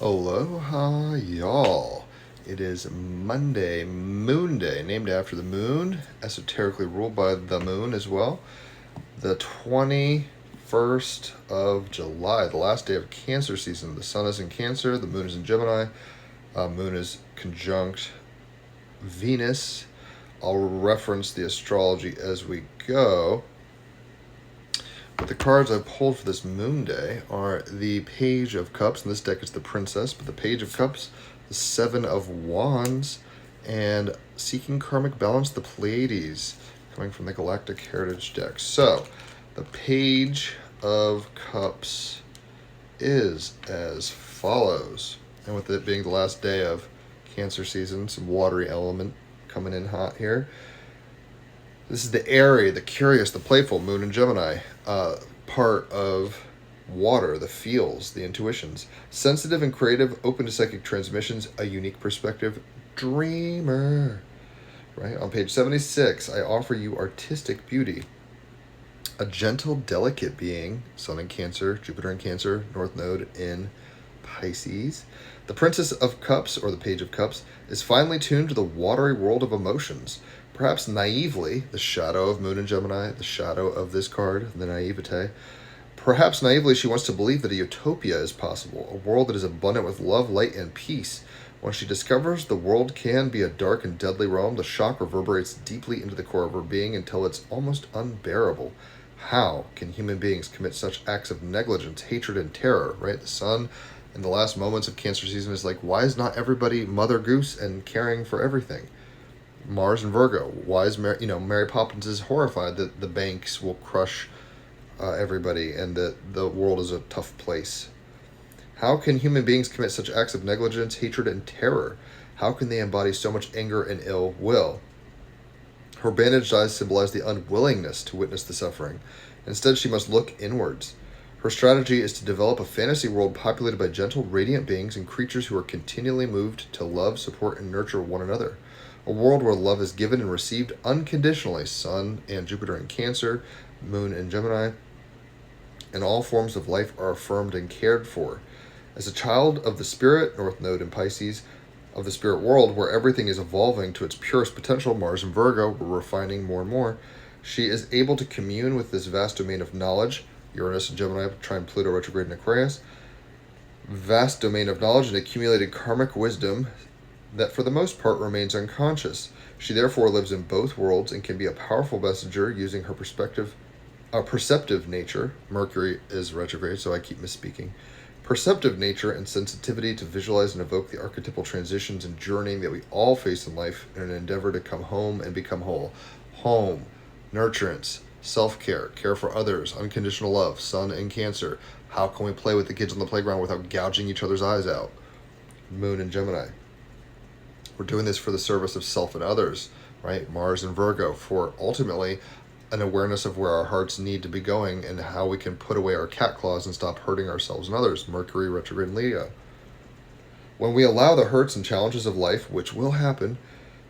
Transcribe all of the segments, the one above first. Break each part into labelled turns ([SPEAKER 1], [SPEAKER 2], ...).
[SPEAKER 1] Aloha, y'all. It is Monday, Moon Day, named after the moon, esoterically ruled by the moon as well. The 21st of July, the last day of Cancer season. The sun is in Cancer, the moon is in Gemini, moon is conjunct Venus. I'll reference the astrology as we go. But the cards I pulled for this Moon Day are the Page of Cups, and this deck is the Princess, but the Page of Cups, the Seven of Wands, and Seeking Karmic Balance, the Pleiades, coming from the Galactic Heritage deck. So, the Page of Cups is as follows. And with it being the last day of Cancer season, some watery element coming in hot here. This is the airy, the curious, the playful moon in Gemini, part of water, the feels, the intuitions. Sensitive and creative, open to psychic transmissions, a unique perspective, dreamer. Right? On page 76, I offer you artistic beauty. A gentle, delicate being, Sun in Cancer, Jupiter in Cancer, North Node in Pisces. The Princess of Cups, or the Page of Cups, is finely tuned to the watery world of emotions. Perhaps naively, the shadow of Moon in Gemini, the shadow of this card, the naivete. Perhaps naively, she wants to believe that a utopia is possible, a world that is abundant with love, light, and peace. When she discovers the world can be a dark and deadly realm, the shock reverberates deeply into the core of her being until it's almost unbearable. How can human beings commit such acts of negligence, hatred, and terror, right? The sun in the last moments of Cancer season is like, why is not everybody Mother Goose and caring for everything? Mars and Virgo. Why is Mary Poppins is horrified that the banks will crush everybody and that the world is a tough place. How can human beings commit such acts of negligence, hatred, and terror? How can they embody so much anger and ill will? Her bandaged eyes symbolize the unwillingness to witness the suffering. Instead, she must look inwards. Her strategy is to develop a fantasy world populated by gentle, radiant beings and creatures who are continually moved to love, support, and nurture one another. A world where love is given and received unconditionally. Sun and Jupiter in Cancer, Moon in Gemini, and all forms of life are affirmed and cared for. As a child of the spirit, North Node in Pisces, of the spirit world, where everything is evolving to its purest potential, Mars and Virgo, we're refining more and more, she is able to commune with this vast domain of knowledge, Uranus and Gemini, trine Pluto retrograde in Aquarius, vast domain of knowledge and accumulated karmic wisdom that for the most part remains unconscious. She therefore lives in both worlds and can be a powerful messenger using her perceptive nature. Mercury is retrograde, so I keep misspeaking. Perceptive nature and sensitivity to visualize and evoke the archetypal transitions and journeying that we all face in life in an endeavor to come home and become whole. Home, nurturance, self-care, care for others, unconditional love, Sun in Cancer. How can we play with the kids on the playground without gouging each other's eyes out? Moon in Gemini. We're doing this for the service of self and others, right? Mars and Virgo, for ultimately an awareness of where our hearts need to be going and how we can put away our cat claws and stop hurting ourselves and others. Mercury retrograde in Leo. When we allow the hurts and challenges of life, which will happen,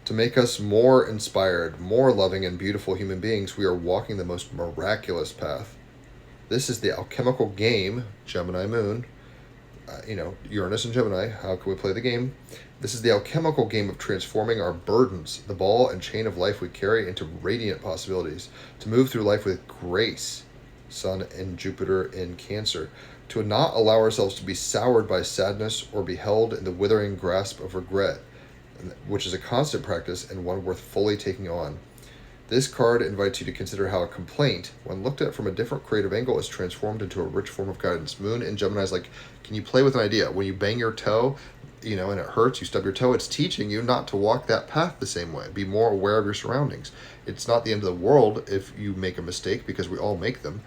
[SPEAKER 1] to make us more inspired, more loving and beautiful human beings, we are walking the most miraculous path. This is the alchemical game, Gemini Moon, Uranus and Gemini. How can we play the game? This is the alchemical game of transforming our burdens, the ball and chain of life we carry, into radiant possibilities, to move through life with grace, Sun and Jupiter in Cancer, to not allow ourselves to be soured by sadness or be held in the withering grasp of regret, which is a constant practice and one worth fully taking on. This card invites you to consider how a complaint, when looked at from a different creative angle, is transformed into a rich form of guidance. Moon in Gemini is like, can you play with an idea? When you bang your toe, and it hurts, you stub your toe, it's teaching you not to walk that path the same way. Be more aware of your surroundings. It's not the end of the world if you make a mistake, because we all make them.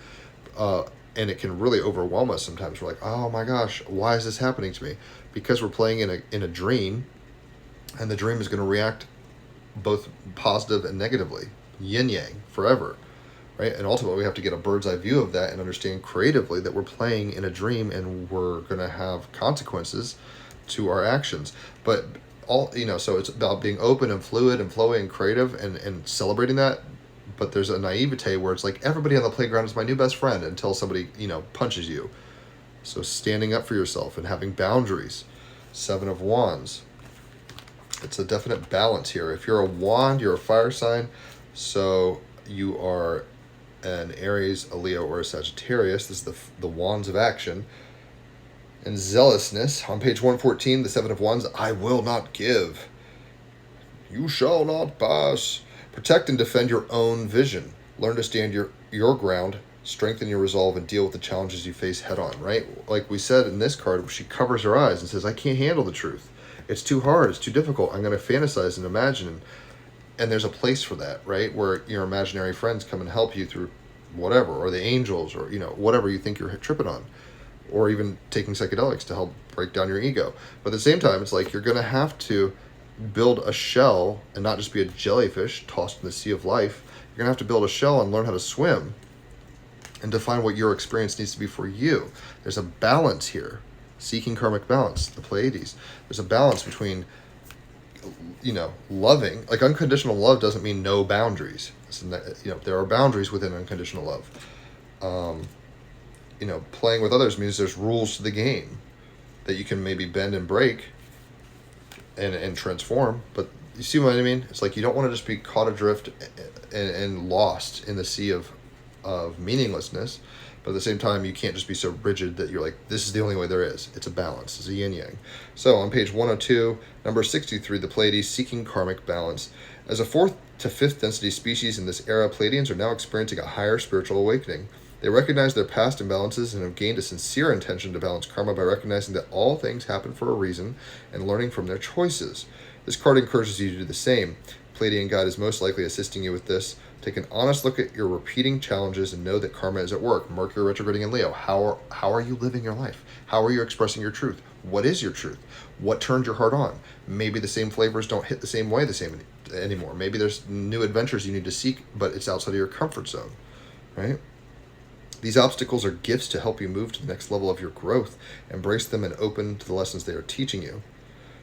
[SPEAKER 1] And it can really overwhelm us sometimes. We're like, oh my gosh, why is this happening to me? Because we're playing in a dream, and the dream is going to react both positive and negatively. Yin yang forever, right? And ultimately we have to get a bird's eye view of that and understand creatively that we're playing in a dream and we're going to have consequences to our actions. But so it's about being open and fluid and flowy and creative and celebrating that. But there's a naivete where it's like, everybody on the playground is my new best friend until somebody punches you. So standing up for yourself and having boundaries. Seven of Wands. It's a definite balance here. If you're a wand, you're a fire sign. So you are an Aries, a Leo, or a Sagittarius. This is the wands of action. And zealousness. On page 114, the Seven of Wands. I will not give. You shall not pass. Protect and defend your own vision. Learn to stand your ground. Strengthen your resolve and deal with the challenges you face head on, right? Like we said in this card, she covers her eyes and says, I can't handle the truth. It's too hard. It's too difficult. I'm going to fantasize and imagine. And there's a place for that, right? Where your imaginary friends come and help you through whatever, or the angels, or, whatever you think you're tripping on, or even taking psychedelics to help break down your ego. But at the same time, it's like you're going to have to build a shell and not just be a jellyfish tossed in the sea of life. You're going to have to build a shell and learn how to swim and define what your experience needs to be for you. There's a balance here. Seeking karmic balance, the Pleiades. There's a balance between, loving. Like, unconditional love doesn't mean no boundaries. There are boundaries within unconditional love. Playing with others means there's rules to the game that you can maybe bend and break and transform. But you see what I mean? It's like you don't want to just be caught adrift and lost in the sea of meaninglessness. But at the same time, you can't just be so rigid that you're like, this is the only way there is. It's a balance. It's a yin-yang. So on page 102, number 63, the Pleiades, seeking karmic balance. As a fourth to fifth density species in this era, Pleiadians are now experiencing a higher spiritual awakening. They recognize their past imbalances and have gained a sincere intention to balance karma by recognizing that all things happen for a reason and learning from their choices. This card encourages you to do the same. Pleiadian guide is most likely assisting you with this. Take an honest look at your repeating challenges and know that karma is at work. Mercury retrograding in Leo. How are you living your life? How are you expressing your truth? What is your truth? What turned your heart on? Maybe the same flavors don't hit the same way anymore. Maybe there's new adventures you need to seek, but it's outside of your comfort zone, right? These obstacles are gifts to help you move to the next level of your growth. Embrace them and open to the lessons they are teaching you.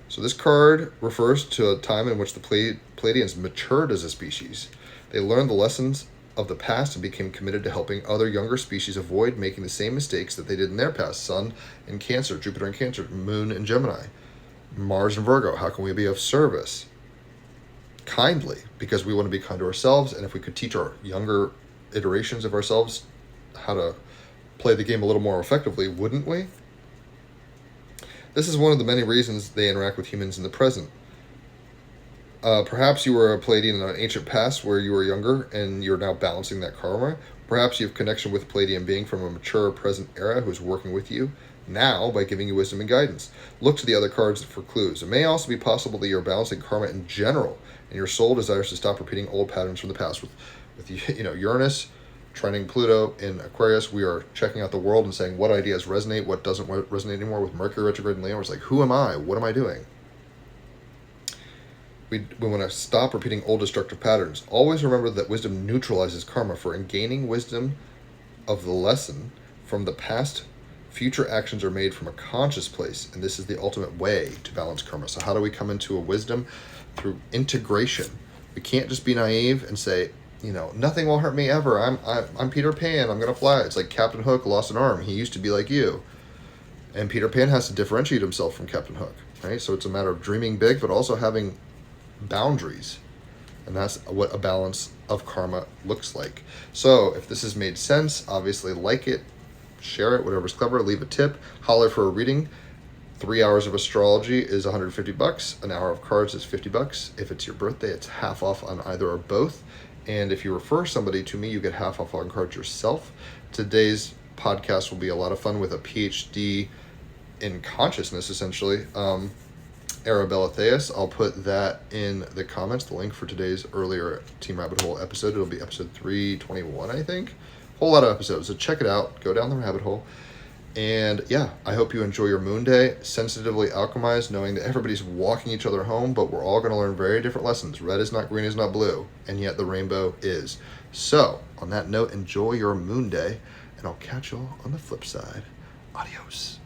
[SPEAKER 1] So this card refers to a time in which the Pleiadians matured as a species. They learned the lessons of the past and became committed to helping other younger species avoid making the same mistakes that they did in their past. Sun in Cancer, Jupiter in Cancer, Moon in Gemini, Mars in Virgo. How can we be of service? Kindly, because we want to be kind to ourselves, and if we could teach our younger iterations of ourselves how to play the game a little more effectively, wouldn't we? This is one of the many reasons they interact with humans in the present. Perhaps you were a Pleiadian in an ancient past where you were younger and you're now balancing that karma. Perhaps you have connection with a Pleiadian being from a mature present era who is working with you now by giving you wisdom and guidance. Look to the other cards for clues. It may also be possible that you're balancing karma in general and your soul desires to stop repeating old patterns from the past. With Uranus trining Pluto in Aquarius, we are checking out the world and saying what ideas resonate, what doesn't resonate anymore. With Mercury retrograde in Leo, it's like, who am I? What am I doing? We want to stop repeating old destructive patterns. Always remember that wisdom neutralizes karma. For in gaining wisdom of the lesson from the past, future actions are made from a conscious place, and this is the ultimate way to balance karma. So how do we come into a wisdom? Through integration. We can't just be naive and say, nothing will hurt me ever. I'm Peter Pan. I'm gonna fly. It's like Captain Hook lost an arm. He used to be like you, and Peter Pan has to differentiate himself from Captain Hook, right? So it's a matter of dreaming big, but also having boundaries, and that's what a balance of karma looks like. So if this has made sense, obviously like it, share it, whatever's clever, leave a tip, holler for a reading. 3 hours of astrology is $150. An hour of cards is $50. If it's your birthday, it's half off on either or both. And if you refer somebody to me, you get half off on cards yourself. Today's podcast will be a lot of fun with a PhD in consciousness, essentially. Arabella Theus. I'll put that in the comments, the link for today's earlier Team Rabbit Hole episode. It'll be episode 321, I think. Whole lot of episodes, so check it out. Go down the rabbit hole. And yeah, I hope you enjoy your moon day, sensitively alchemized, knowing that everybody's walking each other home, but we're all going to learn very different lessons. Red is not green is not blue, and yet the rainbow is. So, on that note, enjoy your moon day, and I'll catch you all on the flip side. Adios.